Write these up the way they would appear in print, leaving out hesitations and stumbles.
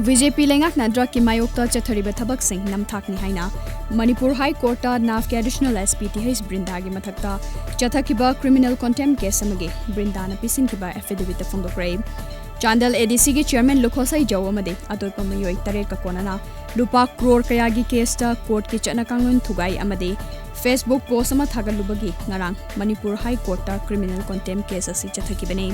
BJP लेंगाकना drug की मायोक्ता चथरिबा थबकसिंग नमथाकनी हाइना Manipur high court नाफ के एडिशनल एसपीटीएच बृंदा की मथक्ता चथकिबा criminal contemp case अमगे बृंदाना पिसिंकिबा affidavit फोंदोक्रे Chandel ADC की चेयरमैन लुखोसाई जौ अमदे अतोप मयोई तरेट का कोनना लुपा करोड़ कया की केसता कोर्ट की चना कांगन थुगाई अमदे फेसबुक पोस्ट अमा थागलुबगी ngarang Manipur high court criminal contemp case असि चथकिबने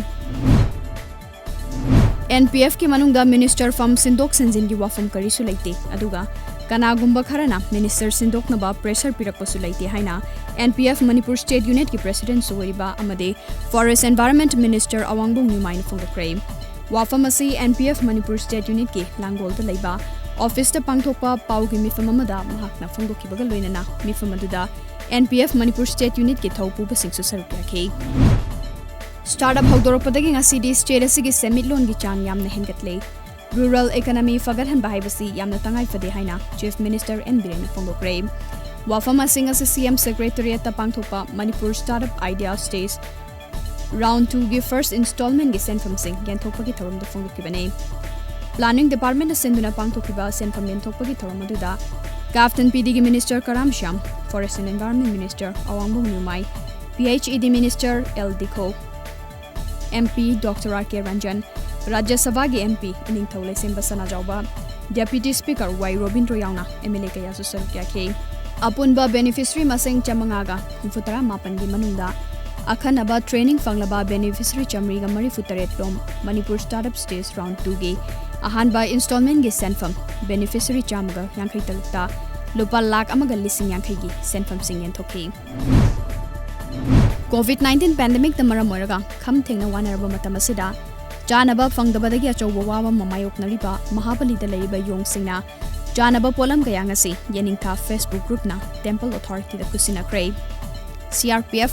NPF की मनुंगदा मिनिस्टर फम सिंदोक सिंजिन की वाफम करीसु लेते अदुगा कनागुंबा खरना मिनिस्टर सिंदोक नबा प्रेशर पिरकपसु लेते हाइना NPF मणिपुर स्टेट यूनिट की प्रेसिडेंट सोरिबा अमदे फॉरेस्ट एनवायरनमेंट मिनिस्टर अवांगबुंग नुमाइन फोंदोक्रे वाफम असि NPF मणिपुर स्टेट यूनिट की लांगोलदा लेबा ऑफिस ता पांगथोकपा पाउगी मिफम अमदा महाकना फोंदोकिबगा लोइनना मिफम अदुदा NPF मणिपुर स्टेट यूनिट की थौपुबा सिंगसु सरुक याखे स्टार्टअप हौदोरपदगी ngasi स्टेट असि सेमिटलोन की चांग यामना हेंगतले रूरल इकोनॉमी फगरहन बाहाइबसी यामना तंगाई फदे हाइना चीफ मिनिस्टर एन बिरेन फोंदोक्रे वाफम सिंग असि सीएम सेक्रेटरीट ता पांगथोकपा Manipur startup idea stage round 2 की फर्स्ट इंस्टॉलमेंट की सेंफम सिंग गेंथोकपगी थौरमदा फोंदोकिबने प्लानिंग डिपार्टमेंट सेंदुना पांगथोकिबा सेंफम गेंथोकपगी थौरमदुदा कैप्टन पीडी की minister Karam Shyam forest and environment minister Awangbow Newmai PHED minister L Dikho MP Dr. R.K. Ranjan, Rajya Sabha की MP इनिंगथौ लेसेम बसना जाउबा डेप्यूटी स्पीकर वाई रोबिंद्रो याउना MLA कया सुसरुक याखे अपुनबा बेनिफिशियरी मसिंग चमंगागा हुफुतरा मापन की मनुंगदा अखनबा ट्रेनिंग फंगलबा बेनिफिशियरी चमरीगा मरीफुतरेट लोम मणिपुर स्टार्टअप स्टेज राउंड 2 की अहानबा इंस्टॉलमेंट की सेंफम बेनिफिशियरी चामगा यांखै तलुक्ता लुपा लाख अमगा लिसिंग यांखै की सेंफम सिंग यंथोकी COVID-19 पैंडेमिक मरम होरगा खम थेंगना वानरबा मतम असिदा जानबा फंगदबदगी अचौबा वाबा ममायोकनरिबा महाबलीदा लैबा योंगसिंगना जानबा पोलम कया ngasi येनिंगथा फेसबुक ग्रुपना टेंपल अथॉरिटी दा कुसिनाक्रे CRPF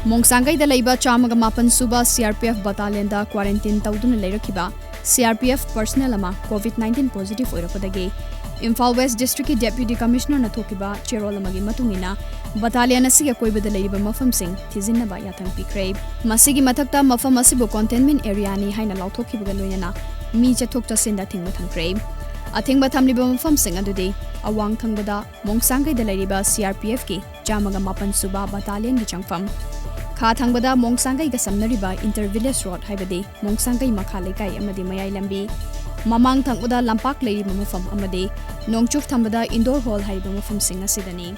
मोंगसांगै दा लैबा चामगा मापन सुबा CRPF बटालियन दा क्वारंटाइन तौदुना लैरखिबा CRPF पर्सनल अमा COVID-19 पॉजिटिव ओइरपदगे इम्फाल वेस्ट डिस्ट्रिक्ट की डेप्यूटी कमिश्नर नथोकिबा चेरोल अमगी मतुंगिना बटालियन असि अकोइबदा लैबा मफम सिंग थिजिनबा याथंग पिख्रे मसिगी मथक्ता मफम असिबो कंटेनमेंट एरिया नि हाइना लाउथोकिबगा लोइनना मी चथोक चसिंदा थिंगबा थंख्रे अथिंगबा थमलिबा मफम सिंग अदुदे अवांग थंगबदा मोंगसांगैदा लैबा CRPF की चामगा मापन सुबा बटालियन की चंगफम खा थंगबदा मोंगसांगैगा समनरिबा इंटर विलेज रोड हाइबदे मोंगसांगै मखा लेकाई अमदि मयाई लंबी ममांग थंगबदा लंपाक लैबा मफम अमदे नोंगचुक थंबदा इंडोर हॉल हाइबा मफम सिंग असिदनी